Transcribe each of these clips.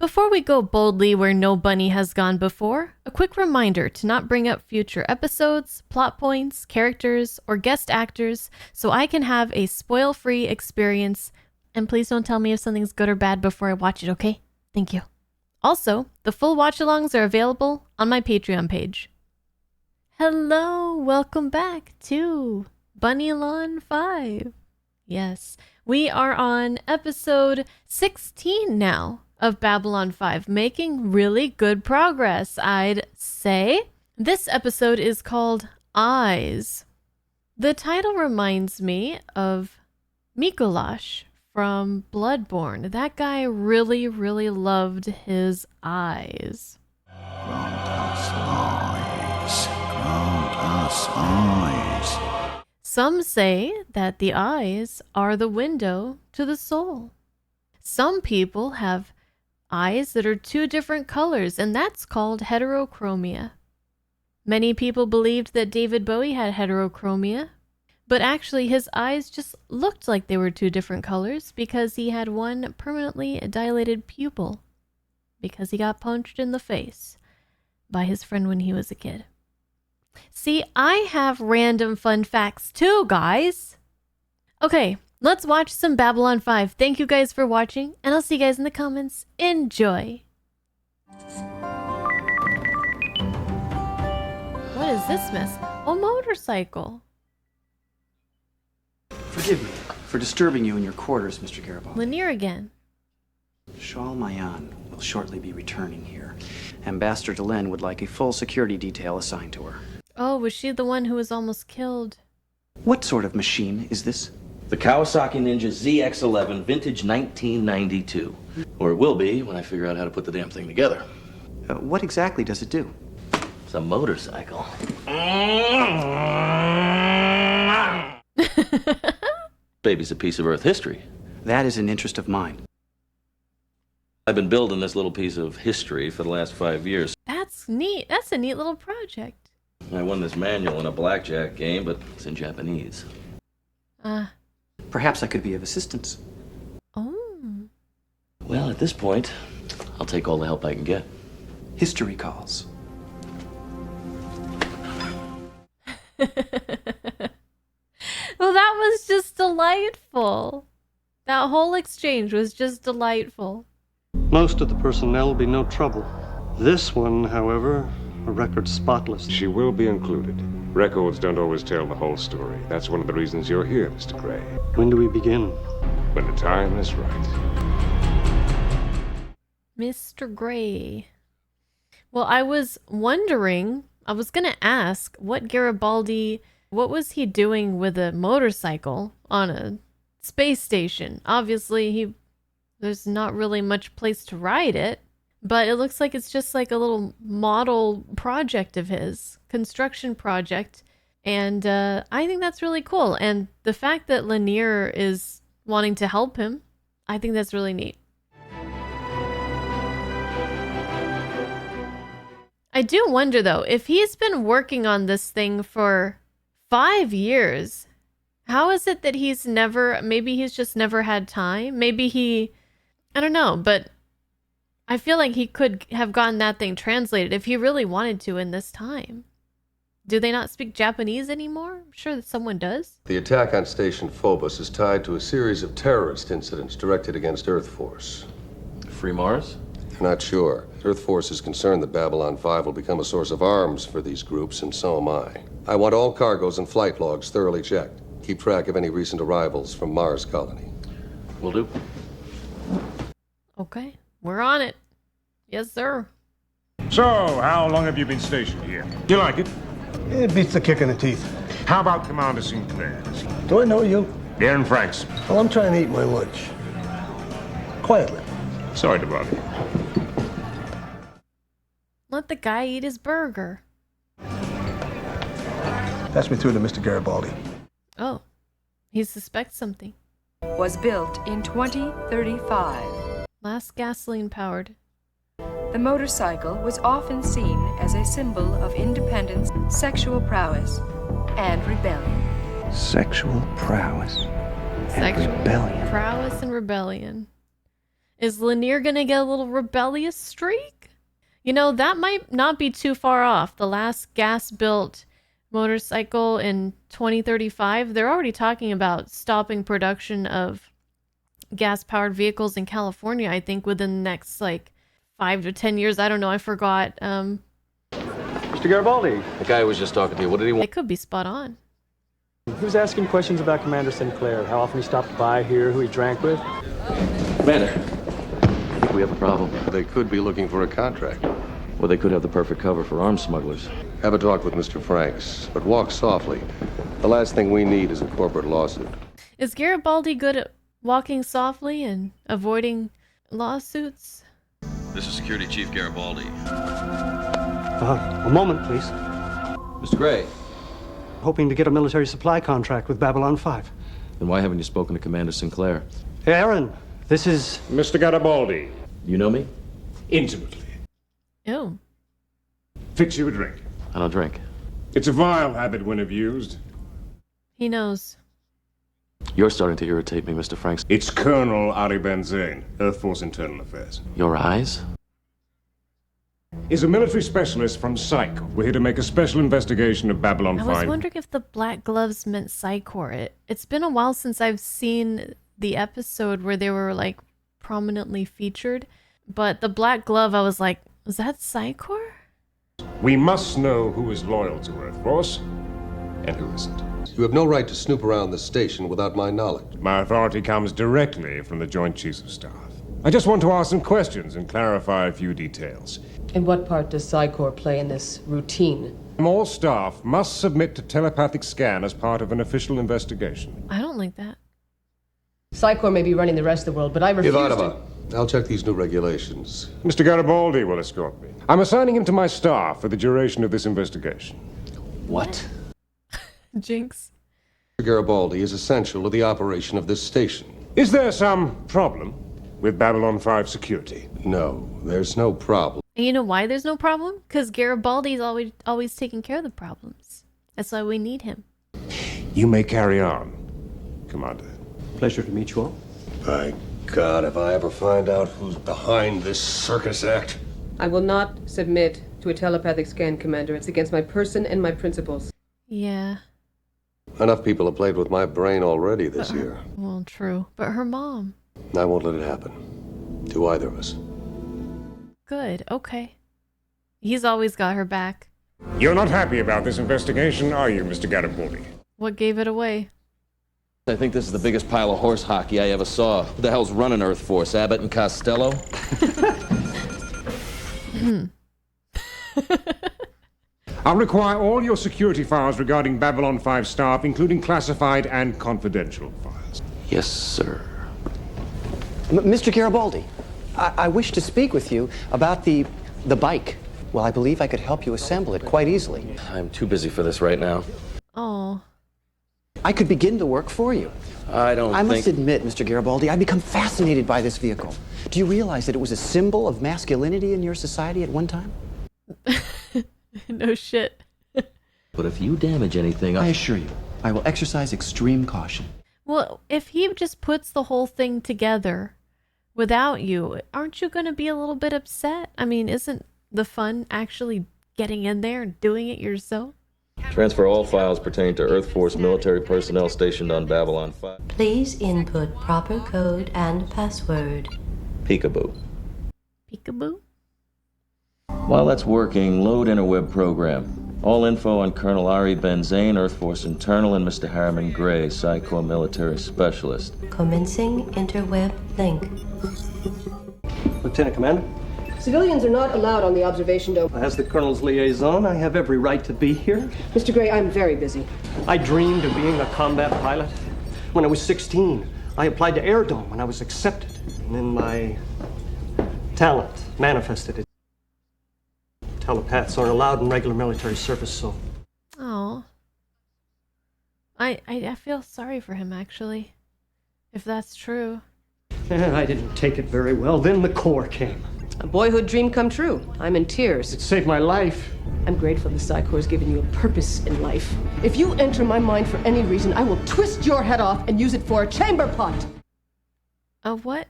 Before we go boldly where no bunny has gone before, a quick reminder to not bring up future episodes, plot points, characters, or guest actors so I can have a spoil-free experience. And please don't tell me if something's good or bad before I watch it, okay? Thank you. Also, the full watch-alongs are available on my Patreon page. Hello, welcome back to Bunnyalon 5. Yes, we are on episode 16 now of Babylon 5, making really good progress, I'd say. This episode is called Eyes. The title reminds me of Mikolash from Bloodborne. That guy really, really loved his eyes. Grant us eyes. Grant us eyes. Some say that the eyes are the window to the soul. Some people have eyes that are two different colors, and that's called heterochromia. Many people believed that David Bowie had heterochromia, but actually his eyes just looked like they were two different colors because he had one permanently dilated pupil because he got punched in the face by his friend when he was a kid. See, I have random fun facts too, guys. Okay, let's watch some Babylon 5. Thank you guys for watching, and I'll see you guys in the comments. Enjoy. What is this mess? A motorcycle. Forgive me for disturbing you in your quarters, Mr. Garibaldi. Lanier again. Shal Mayan will shortly be returning here. Ambassador Delenn would like a full security detail assigned to her. Oh, was she the one who was almost killed? What sort of machine is this? The Kawasaki Ninja ZX-11, vintage 1992. Or it will be when I figure out how to put the damn thing together. What exactly does it do? It's a motorcycle. Baby's a piece of Earth history. That is an interest of mine. I've been building this little piece of history for the last 5 years. That's neat. That's a neat little project. I won this manual in a blackjack game, but it's in Japanese. Perhaps I could be of assistance. Oh. Well, at this point, I'll take all the help I can get. History calls. Well, that was just delightful. That whole exchange was just delightful. Most of the personnel will be no trouble. This one, however, a record spotless. She will be included. Records don't always tell the whole story. That's one of the reasons you're here, Mr. Gray. When do we begin? When the time is right. Mr. Gray. Well, I was wondering, I was going to ask what Garibaldi, what was he doing with a motorcycle on a space station? Obviously, there's not really much place to ride it, but it looks like it's just like a little model project of his, construction project. And I think that's really cool. And the fact that Lanier is wanting to help him, I think that's really neat. I do wonder though, if he's been working on this thing for 5 years, how is it that maybe he's just never had time? Maybe I don't know, but I feel like he could have gotten that thing translated if he really wanted to in this time. Do they not speak Japanese anymore? I'm sure that someone does. The attack on Station Phobos is tied to a series of terrorist incidents directed against Earth Force. Free Mars? They're not sure. Earth Force is concerned that Babylon 5 will become a source of arms for these groups, and so am I. I want all cargoes and flight logs thoroughly checked. Keep track of any recent arrivals from Mars Colony. Will do. Okay, we're on it. Yes, sir. So, how long have you been stationed here? You like it? It beats the kick in the teeth. How about Commander Sinclair? Do I know you? Darren Franks. Well, I'm trying to eat my lunch. Quietly. Sorry to bother you. Let the guy eat his burger. Pass me through to Mr. Garibaldi. Oh, he suspects something. Was built in 2035. Last gasoline powered. The motorcycle was often seen as a symbol of independence, sexual prowess, and rebellion. Sexual prowess and Sexual rebellion. prowess and rebellion. Is Lanier gonna get a little rebellious streak? You know, that might not be too far off. The last gas-built motorcycle in 2035, they're already talking about stopping production of gas-powered vehicles in California, I think, within the next, like, 5 to 10 years. I don't know, I forgot. Mr. Garibaldi. The guy who was just talking to you, what did he want? It could be spot on. He was asking questions about Commander Sinclair, how often he stopped by here, who he drank with. Commander, I think we have a problem. They could be looking for a contract. Well, they could have the perfect cover for arms smugglers. Have a talk with Mr. Franks, but walk softly. The last thing we need is a corporate lawsuit. Is Garibaldi good at walking softly and avoiding lawsuits? This is Security Chief Garibaldi. A moment, please. Mr. Gray. Hoping to get a military supply contract with Babylon 5. Then why haven't you spoken to Commander Sinclair? Hey, Aaron, this is... Mr. Garibaldi. You know me? Intimately. Ew. Fix you a drink. I don't drink. It's a vile habit when abused. He knows. You're starting to irritate me, Mr. Franks. It's Colonel Ari Benzane, Earth Force Internal Affairs. Your eyes? Is a military specialist from Psych. We're here to make a special investigation of Babylon 5. I was wondering if the black gloves meant Psychor. It's been a while since I've seen the episode where they were, like, prominently featured. But the black glove, I was like, was that Psychor? We must know who is loyal to Earth Force and who isn't. You have no right to snoop around the station without my knowledge. My authority comes directly from the Joint Chiefs of Staff. I just want to ask some questions and clarify a few details. And what part does Psychor play in this routine? All staff must submit to telepathic scan as part of an official investigation. I don't like that. Psychor may be running the rest of the world, but I refuse to... I'll check these new regulations. Mr. Garibaldi will escort me. I'm assigning him to my staff for the duration of this investigation. What? Jinx. Mr. Garibaldi is essential to the operation of this station. Is there some problem with Babylon 5 security? No, there's no problem. And you know why there's no problem? Because Garibaldi's always taking care of the problems. That's why we need him. You may carry on, Commander. Pleasure to meet you all. By God, if I ever find out who's behind this circus act. I will not submit to a telepathic scan, Commander. It's against my person and my principles. Yeah. Enough people have played with my brain already this year. Well, true. But her mom. I won't let it happen. To either of us. Good. Okay. He's always got her back. You're not happy about this investigation, are you, Mr. Garibaldi? What gave it away? I think this is the biggest pile of horse hockey I ever saw. Who the hell's running Earth Force? Abbott and Costello? I'll require all your security files regarding Babylon 5 staff, including classified and confidential files. Yes, sir. Mr. Garibaldi, I wish to speak with you about the bike. Well, I believe I could help you assemble it quite easily. I'm too busy for this right now. Oh. I could begin the work for you. I must admit, Mr. Garibaldi, I've become fascinated by this vehicle. Do you realize that it was a symbol of masculinity in your society at one time? No shit. But if you damage anything, I assure you, I will exercise extreme caution. Well, if he just puts the whole thing together without you, aren't you going to be a little bit upset? I mean, isn't the fun actually getting in there and doing it yourself? Transfer all files pertaining to Earth Force military personnel stationed on Babylon 5. Please input proper code and password. Peekaboo. Peekaboo? While that's working, load interweb program. All info on Colonel Ari Benzane, Earth Force Internal, and Mr. Harriman Gray, Psycho Military Specialist. Commencing interweb link. Lieutenant Commander. Civilians are not allowed on the observation dome. As the Colonel's liaison, I have every right to be here. Mr. Gray, I'm very busy. I dreamed of being a combat pilot. When I was 16, I applied to Air Dome and I was accepted. And then my talent manifested it. Telepaths aren't allowed in regular military service, so... Oh. I feel sorry for him, actually. If that's true. I didn't take it very well. Then the Corps came. A boyhood dream come true. I'm in tears. It saved my life. I'm grateful the Psychor has given you a purpose in life. If you enter my mind for any reason, I will twist your head off and use it for a chamber pot. A what?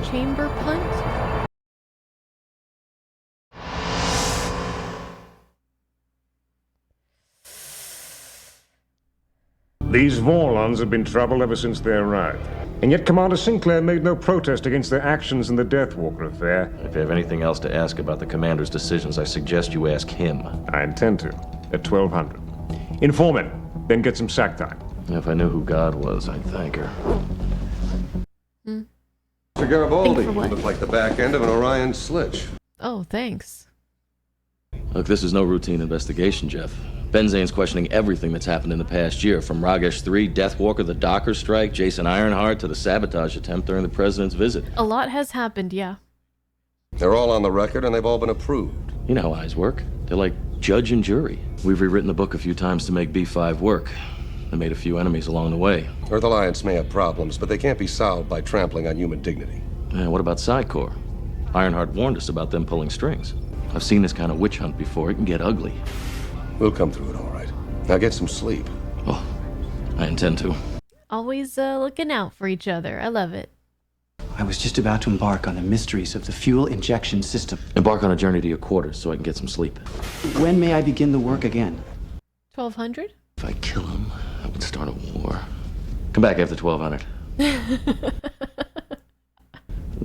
Chamber punt? These Vorlons have been trouble ever since they arrived. And yet Commander Sinclair made no protest against their actions in the Deathwalker affair. If you have anything else to ask about the commander's decisions, I suggest you ask him. I intend to, at 1200. Inform him, then get some sack time. If I knew who God was, I'd thank her. Mr. Garibaldi, you what? look like the back end of an Orion sledge. Oh, thanks. Look, this is no routine investigation, Jeff. Benzane's questioning everything that's happened in the past year, from Ragesh 3, Deathwalker, the Docker strike, Jason Ironheart, to the sabotage attempt during the president's visit. A lot has happened, yeah. They're all on the record, and they've all been approved. You know how eyes work. They're like judge and jury. We've rewritten the book a few times to make B5 work. They made a few enemies along the way. Earth Alliance may have problems, but they can't be solved by trampling on human dignity. And what about Psycor? Ironheart warned us about them pulling strings. I've seen this kind of witch hunt before. It can get ugly. We'll come through it all right. Now get some sleep. Oh, I intend to. Always looking out for each other. I love it. I was just about to embark on the mysteries of the fuel injection system. Embark on a journey to your quarters so I can get some sleep. When may I begin the work again? 1200? If I kill him, I would start a war. Come back after 1200.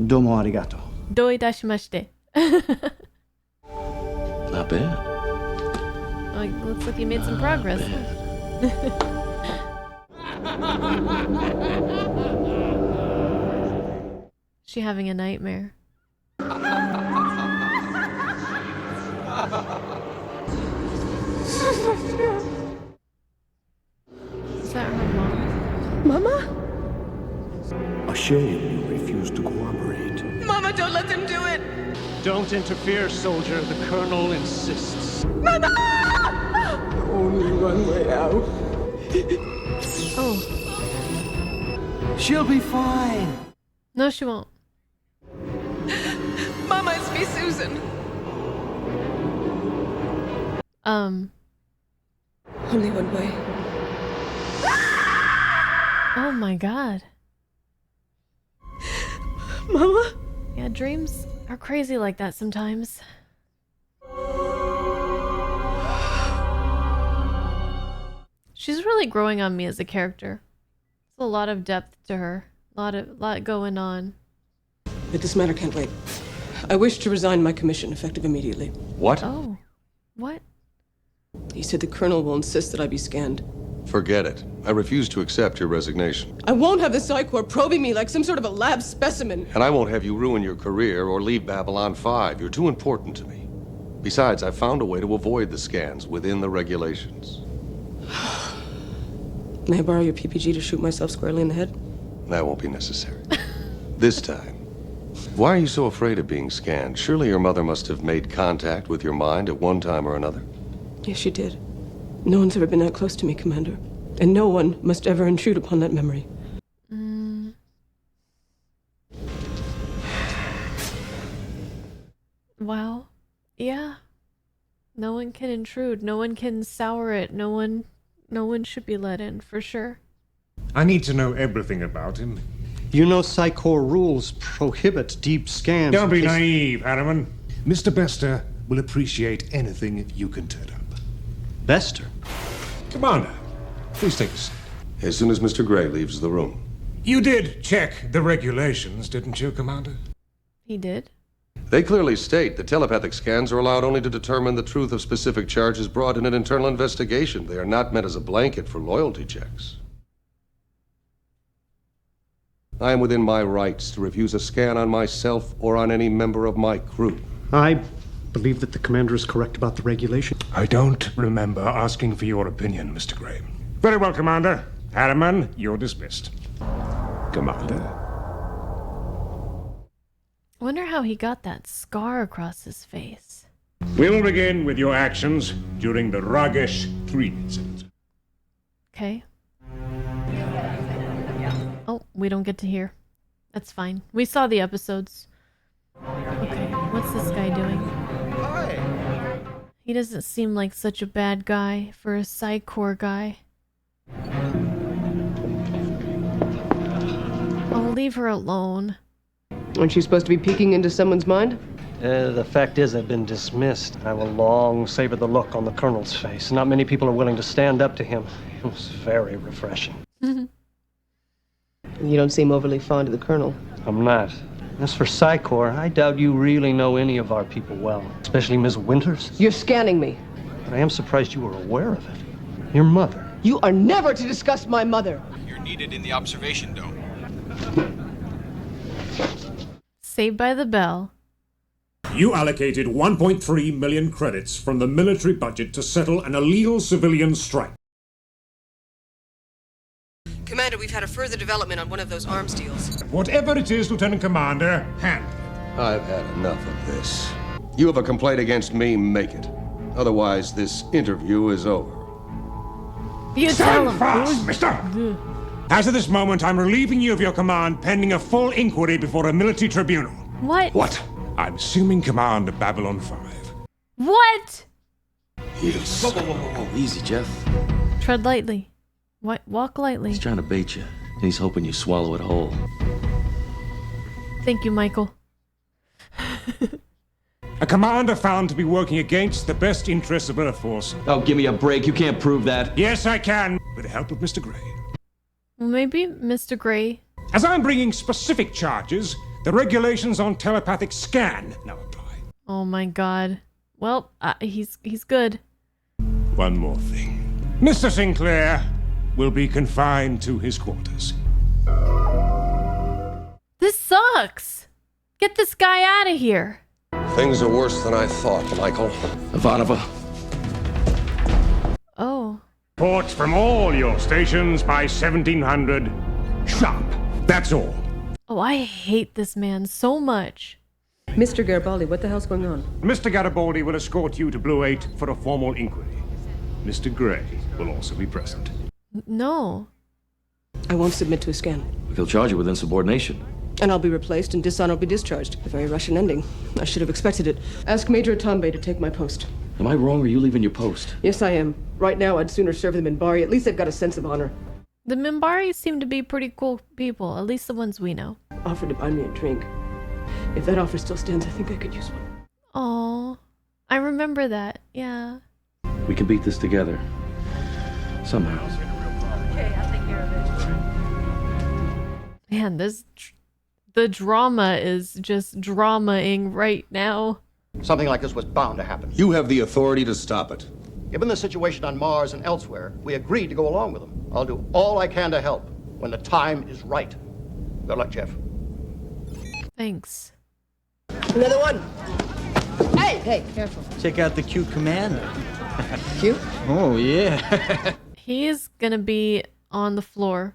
Domo arigato. Doi dashimashite. Not bad. Oh, looks like you made some progress. She having a nightmare. Is that her mom? Mama? A shame you refused to cooperate. Mama, don't let them do it! Don't interfere, soldier. The colonel insists. Mama! Only one way out. Oh. She'll be fine. No, she won't. Mama, it's me, Susan. Only one way. Oh my god. Mama? Yeah, dreams are crazy like that sometimes. She's really growing on me as a character. There's a lot of depth to her. A lot going on. But this matter can't wait. I wish to resign my commission, effective immediately. What? Oh. What? He said the colonel will insist that I be scanned. Forget it. I refuse to accept your resignation. I won't have the Psycor probing me like some sort of a lab specimen. And I won't have you ruin your career or leave Babylon 5. You're too important to me. Besides, I've found a way to avoid the scans within the regulations. May I borrow your PPG to shoot myself squarely in the head? That won't be necessary. This time. Why are you so afraid of being scanned? Surely your mother must have made contact with your mind at one time or another. Yes, she did. No one's ever been that close to me, Commander. And no one must ever intrude upon that memory. Well, yeah. No one can intrude. No one can sour it. No one should be let in, for sure. I need to know everything about him. You know Psycor rules prohibit deep scans. Don't be naive, Harriman. Mr. Bester will appreciate anything if you can turn up. Bester? Commander, please take a seat. As soon as Mr. Gray leaves the room. You did check the regulations, didn't you, Commander? He did? They clearly state that telepathic scans are allowed only to determine the truth of specific charges brought in an internal investigation. They are not meant as a blanket for loyalty checks. I am within my rights to refuse a scan on myself or on any member of my crew. I believe that the commander is correct about the regulation. I don't remember asking for your opinion, Mr. Gray. Very well, Commander. Harriman, you're dismissed. Commander? I wonder how he got that scar across his face. We will begin with your actions during the Ragesh 3 incident. Okay. Oh, we don't get to hear. That's fine. We saw the episodes. Okay, what's this guy doing? He doesn't seem like such a bad guy for a Psycor guy. Oh, leave her alone. Aren't you supposed to be peeking into someone's mind? The fact is, I've been dismissed. I will long savor the look on the Colonel's face. Not many people are willing to stand up to him. It was very refreshing. You don't seem overly fond of the Colonel. I'm not. As for Psychor, I doubt you really know any of our people well, especially Miss Winters. You're scanning me. But I am surprised you were aware of it. Your mother. You are never to discuss my mother. You're needed in the observation dome. Saved by the Bell. You allocated 1.3 million credits from the military budget to settle an illegal civilian strike. Commander, we've had a further development on one of those arms deals. Whatever it is, Lieutenant Commander, handle it. I've had enough of this. You have a complaint against me, make it. Otherwise, this interview is over. You tell Stand him. fast, mister! As of this moment, I'm relieving you of your command pending a full inquiry before a military tribunal. What? What? I'm assuming command of Babylon 5. What? Yes. Whoa. Easy, Jeff. Tread lightly. Walk lightly. He's trying to bait you, and he's hoping you swallow it whole. Thank you, Michael. A commander found to be working against the best interests of Earth Force. Oh, give me a break. You can't prove that. Yes, I can, with the help of Mr. Gray. Well, maybe Mr. Gray. As I'm bringing specific charges, the regulations on telepathic scan now apply. Oh my god. Well, he's good. One more thing. Mr. Sinclair will be confined to his quarters. This sucks. Get this guy out of here. Things are worse than I thought, Michael. Ivanova. Oh. Reports from all your stations by 1700 sharp. That's all. Oh, I hate this man so much. Mr. Garibaldi, what the hell's going on? Mr. Garibaldi will escort you to Blue 8 for a formal inquiry. Mr. Gray will also be present. No. I won't submit to a scan. He'll charge you with insubordination. And I'll be replaced and dishonorably discharged. A very Russian ending. I should have expected it. Ask Major Atambe to take my post. Am I wrong, or are you leaving your post? Yes, I am. Right now, I'd sooner serve the Minbari. At least they've got a sense of honor. The Minbari seem to be pretty cool people, at least the ones we know. Offered to buy me a drink. If that offer still stands, I think I could use one. Oh, I remember that. Yeah. We can beat this together. Somehow. Okay, I'll take care of it. Man, the drama is just dramaing right now. Something like this was bound to happen. You have the authority to stop it. Given the situation on Mars and elsewhere, we agreed to go along with them. I'll do all I can to help when the time is right. Good luck, Jeff. Thanks. Another one. Hey, careful. Check out the cute commander. Cute? Oh, yeah. He's gonna be on the floor.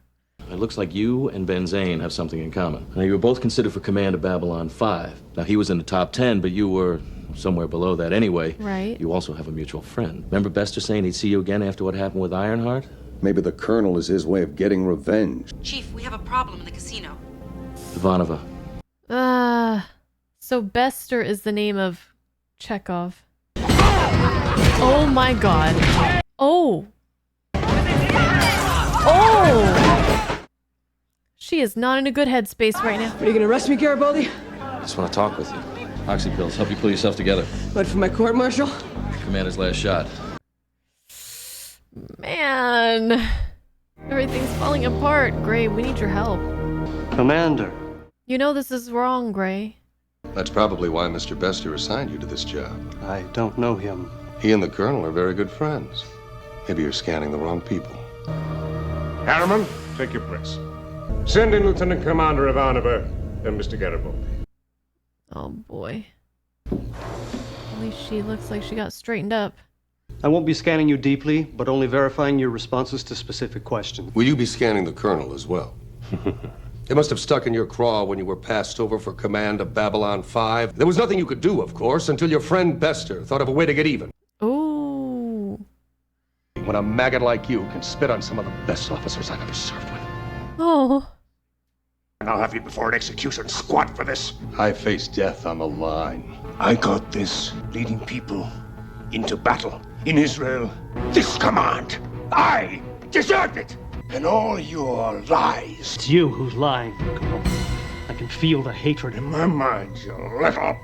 It looks like you and Ben Zane have something in common. Now, you were both considered for command of Babylon 5. Now, he was in the top 10, but you were somewhere below that anyway. Right. You also have a mutual friend. Remember Bester saying he'd see you again after what happened with Ironheart? Maybe the Colonel is his way of getting revenge. Chief, we have a problem in the casino. Ivanova. So Bester is the name of Chekhov. Oh my god. Oh. Oh! She is not in a good headspace right now. Are you gonna arrest me, Garibaldi? I just want to talk with you. Oxy pills, help you pull yourself together. What, for my court-martial? Commander's last shot. Man. Everything's falling apart. Gray, we need your help. Commander. You know this is wrong, Gray. That's probably why Mr. Bester assigned you to this job. I don't know him. He and the Colonel are very good friends. Maybe you're scanning the wrong people. Harriman, take your place. Send in Lieutenant Commander Ivanova and Mr. Garibaldi. Oh boy. At least she looks like she got straightened up. I won't be scanning you deeply, but only verifying your responses to specific questions. Will you be scanning the Colonel as well? It must have stuck in your craw when you were passed over for command of Babylon 5. There was nothing you could do, of course, until your friend Bester thought of a way to get even. Ooh. When a maggot like you can spit on some of the best officers I've ever served with. Oh. And I'll have you before an execution squat for this. I face death on the line. I got this, leading people into battle in Israel. This command, I deserved it. And all your lies. It's you who's lying, Colonel. I can can feel the hatred in my mind, you little...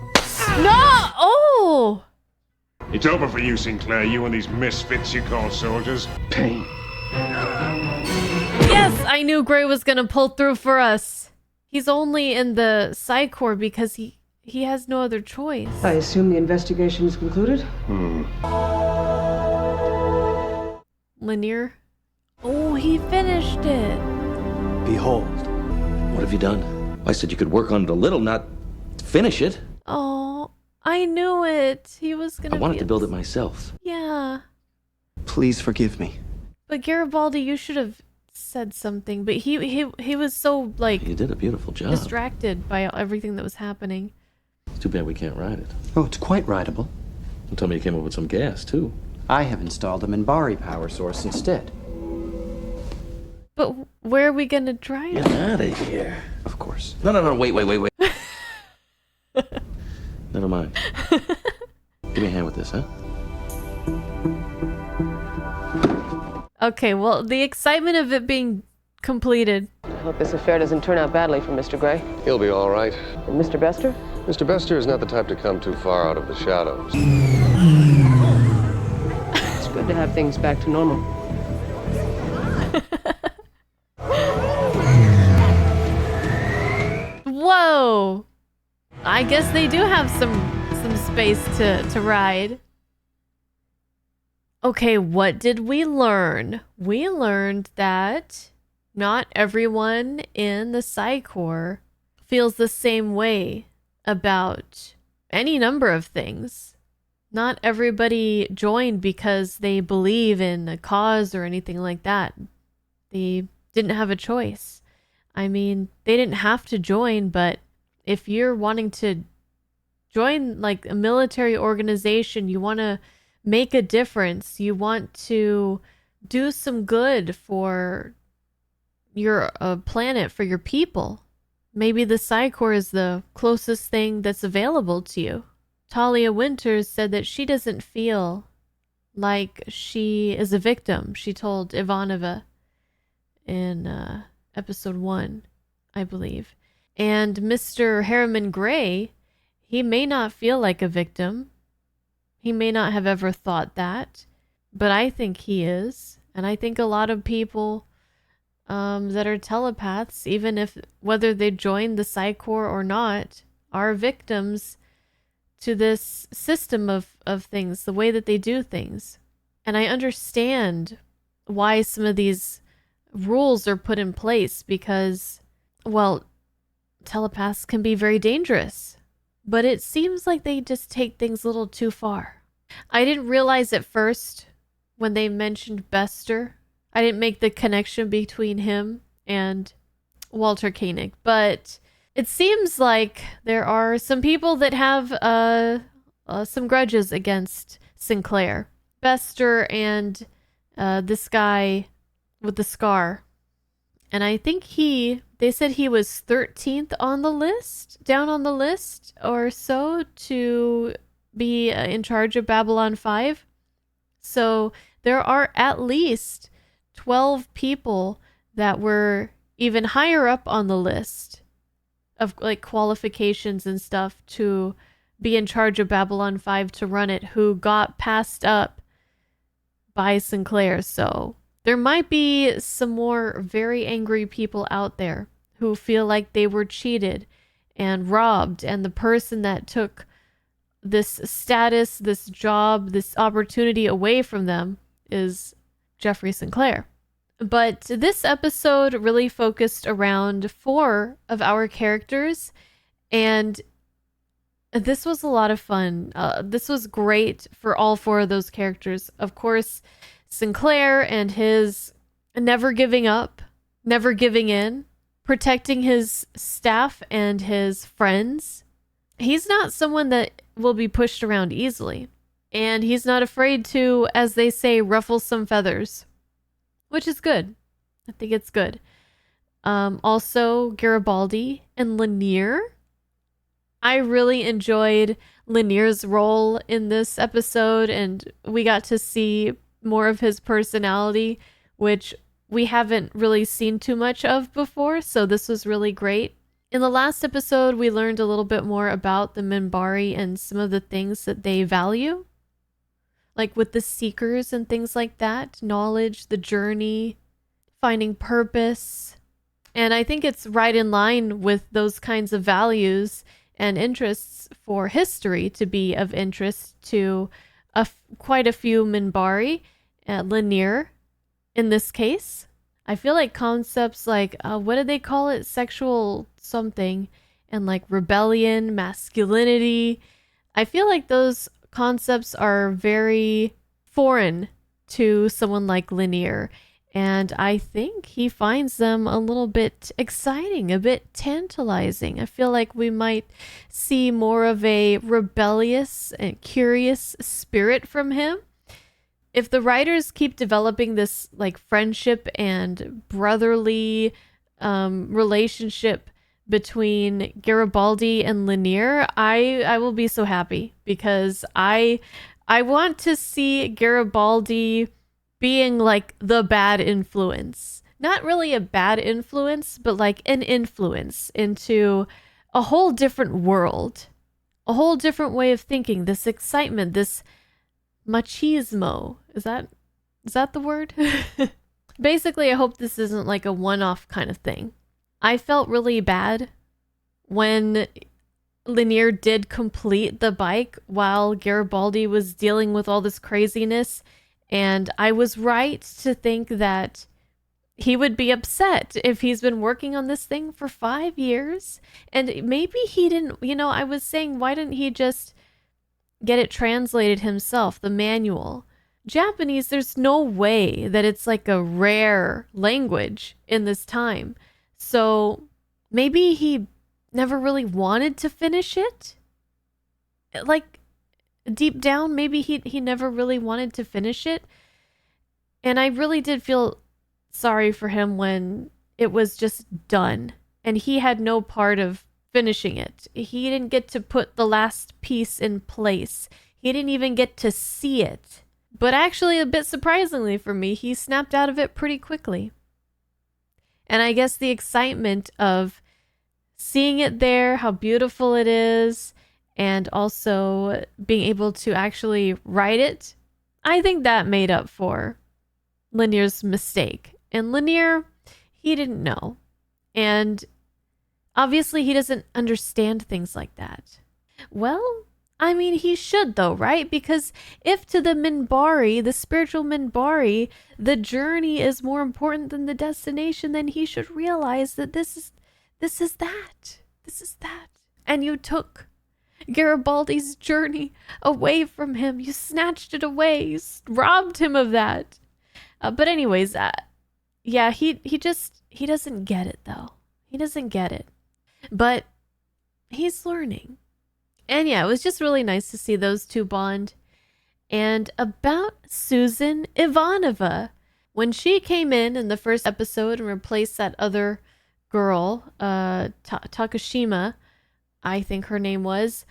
No! Oh! It's over for you, Sinclair, you and these misfits you call soldiers. Pain. Yes, I knew Gray was gonna pull through for us. He's only in the Psi Corps because he has no other choice. I assume the investigation is concluded? Lanier. Oh, he finished it. Behold. What have you done? I said you could work on it a little, not finish it. Oh, I knew it. He was gonna I wanted to build it myself. Yeah. Please forgive me. But Garibaldi, you should have said something. But he was so, like... You did a beautiful job. Distracted by everything that was happening. It's too bad we can't ride it. Oh, it's quite rideable. Don't tell me you came up with some gas, too. I have installed a Minbari power source instead. But where are we gonna drive? Get out of here. Of course. No, wait. Never mind. Give me a hand with this, huh? Okay, well, the excitement of it being completed. I hope this affair doesn't turn out badly for Mr. Gray. He'll be all right. And Mr. Bester? Mr. Bester is not the type to come too far out of the shadows. It's good to have things back to normal. Whoa! I guess they do have some space to ride. Okay, what did we learn? We learned that not everyone in the Psi Corps feels the same way about any number of things. Not everybody joined because they believe in a cause or anything like that. They didn't have a choice. I mean, they didn't have to join, but if you're wanting to join like a military organization, you want to make a difference, you want to do some good for your planet, for your people. Maybe the Psi Corps is the closest thing that's available to you. Talia Winters said that she doesn't feel like she is a victim, she told Ivanova in episode 1, I believe. And Mr. Harriman Gray, he may not feel like a victim. He may not have ever thought that, but I think he is. And I think a lot of people that are telepaths, even if whether they join the Psi Corps or not, are victims to this system of things, the way that they do things. And I understand why some of these rules are put in place because, well, telepaths can be very dangerous. But it seems like they just take things a little too far. I didn't realize at first when they mentioned Bester. I didn't make the connection between him and Walter Koenig. But it seems like there are some people that have some grudges against Sinclair. Bester and this guy with the scar. And I think they said he was 13th on the list, down on the list or so, to be in charge of Babylon 5. So there are at least 12 people that were even higher up on the list of like qualifications and stuff to be in charge of Babylon 5 to run it, who got passed up by Sinclair. So there might be some more very angry people out there who feel like they were cheated and robbed, and the person that took this status, this job, this opportunity away from them is Jeffrey Sinclair. But this episode really focused around 4 of our characters, and this was a lot of fun. This was great for all 4 of those characters. Of course, Sinclair and his never giving up, never giving in, protecting his staff and his friends. He's not someone that will be pushed around easily. And he's not afraid to, as they say, ruffle some feathers, which is good. I think it's good. Also, Garibaldi and Lanier. I really enjoyed Lanier's role in this episode, and we got to see more of his personality, which we haven't really seen too much of before, so this was really great. In the last episode, we learned a little bit more about the Minbari and some of the things that they value, like with the Seekers and things like that, knowledge, the journey, finding purpose. And I think it's right in line with those kinds of values and interests for history to be of interest to quite a few Minbari, Lanier in this case. I feel like concepts like, what did they call it? Sexual something, and like rebellion, masculinity. I feel like those concepts are very foreign to someone like Lanier. And I think he finds them a little bit exciting, a bit tantalizing. I feel like we might see more of a rebellious and curious spirit from him. If the writers keep developing this like friendship and brotherly relationship between Garibaldi and Lanier, I will be so happy, because I want to see Garibaldi being like the bad influence. Not really a bad influence, but like an influence into a whole different world, a whole different way of thinking, this excitement, this machismo. Is that the word? Basically, I hope this isn't like a one-off kind of thing. I felt really bad when Lanier did complete the bike while Garibaldi was dealing with all this craziness, and I was right to think that he would be upset if he's been working on this thing for 5 years, and maybe he didn't, I was saying, why didn't he just get it translated himself, the manual? Japanese, there's no way that it's like a rare language in this time. So maybe he never really wanted to finish it. Like deep down, maybe he never really wanted to finish it. And I really did feel sorry for him when it was just done and he had no part of finishing it. He didn't get to put the last piece in place. He didn't even get to see it. But actually, a bit surprisingly for me, he snapped out of it pretty quickly. And I guess the excitement of seeing it there, how beautiful it is, and also being able to actually write it, I think that made up for Lanier's mistake. And Lanier, he didn't know. And obviously, he doesn't understand things like that. Well, I mean, he should though, right? Because if to the Minbari, the spiritual Minbari, the journey is more important than the destination, then he should realize that this is that. This is that. And you took Garibaldi's journey away from him. You snatched it away. You robbed him of that. But anyways, yeah, he doesn't get it though. He doesn't get it. But he's learning. And yeah, it was just really nice to see those two bond. And about Susan Ivanova, when she came in the first episode and replaced that other girl, Takashima, I think her name was,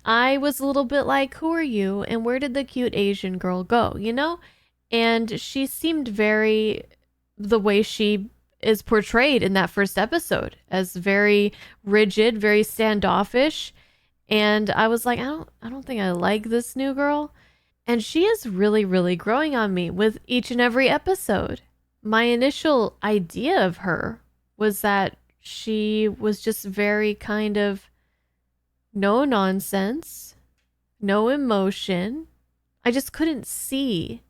I was a little bit like, who are you? And where did the cute Asian girl go, And she seemed very, the way she is portrayed in that first episode, as very rigid, very standoffish. And I was like, I don't think I like this new girl. And she is really, really growing on me with each and every episode. My initial idea of her was that she was just very kind of no nonsense, no emotion. I just couldn't see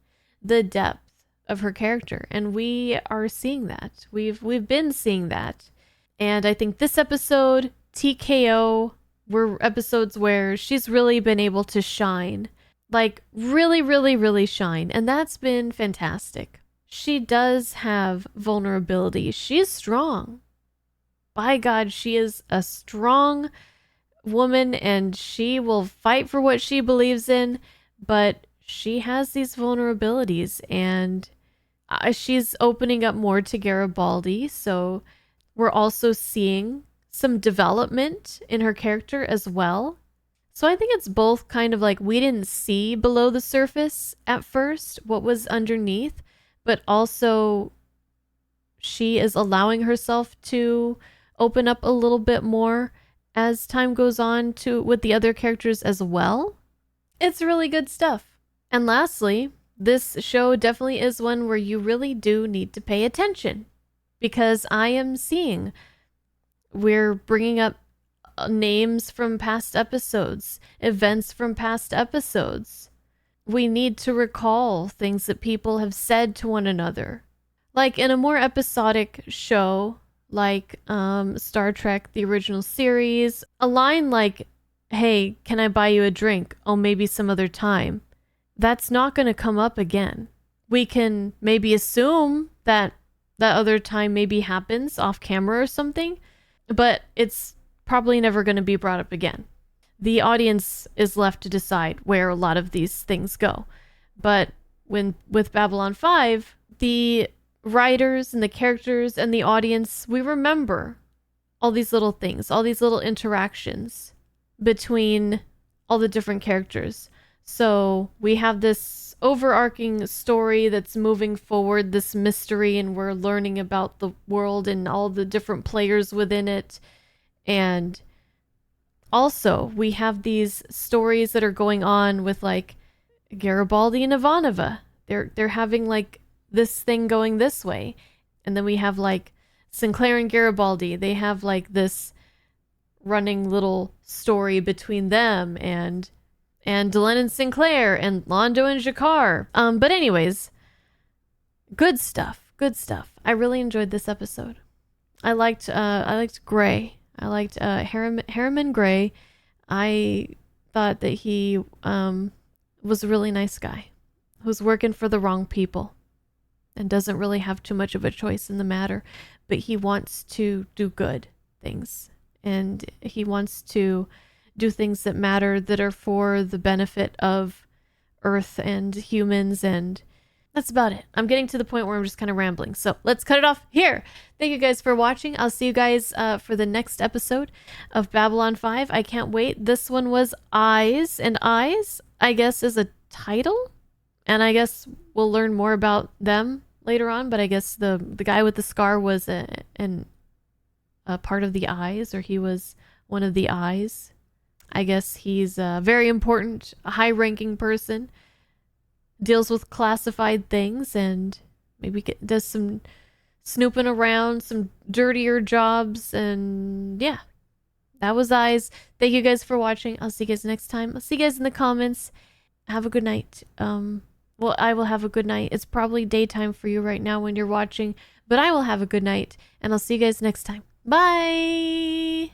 the depth of her character. And we are seeing that. We've been seeing that. And I think this episode, TKO, were episodes where she's really been able to shine. Like, really, really, really shine. And that's been fantastic. She does have vulnerability. She's strong. By God, she is a strong woman and she will fight for what she believes in. But she has these vulnerabilities and she's opening up more to Garibaldi. So we're also seeing some development in her character as well. So I think it's both kind of like we didn't see below the surface at first what was underneath, but also she is allowing herself to open up a little bit more as time goes on to with the other characters as well. It's really good stuff. And lastly, this show definitely is one where you really do need to pay attention, because I am seeing we're bringing up names from past episodes, events from past episodes. We need to recall things that people have said to one another. Like in a more episodic show, like Star Trek, the original series, a line like, "Hey, can I buy you a drink? Oh, maybe some other time." That's not going to come up again. We can maybe assume that that other time maybe happens off camera or something, but it's probably never going to be brought up again. The audience is left to decide where a lot of these things go. But with Babylon 5, the writers and the characters and the audience, we remember all these little things, all these little interactions between all the different characters. So we have this overarching story that's moving forward, this mystery, and we're learning about the world and all the different players within it. And also we have these stories that are going on with like Garibaldi and Ivanova. They're having like this thing going this way. And then we have like Sinclair and Garibaldi. They have like this running little story between them and Delenn and Sinclair and Londo and Jakar. But anyways, good stuff. Good stuff. I really enjoyed this episode. I liked Gray. I liked Harriman Gray. I thought that he was a really nice guy who's working for the wrong people and doesn't really have too much of a choice in the matter, but he wants to do good things, and he wants to do things that matter, that are for the benefit of Earth and humans, and that's about it. I'm getting to the point where I'm just kind of rambling, so let's cut it off here. Thank you guys for watching. I'll see you guys for the next episode of Babylon 5. I can't wait. This one was Eyes, and Eyes, I guess, is a title, and I guess we'll learn more about them later on, but I guess the guy with the scar was a part of the Eyes, or he was one of the Eyes. I guess he's a very important, high-ranking person, deals with classified things, and maybe does some snooping around, some dirtier jobs, and yeah, that was Eyes. Thank you guys for watching. I'll see you guys next time. I'll see you guys in the comments. Have a good night. Well, I will have a good night. It's probably daytime for you right now when you're watching, but I will have a good night, and I'll see you guys next time. Bye!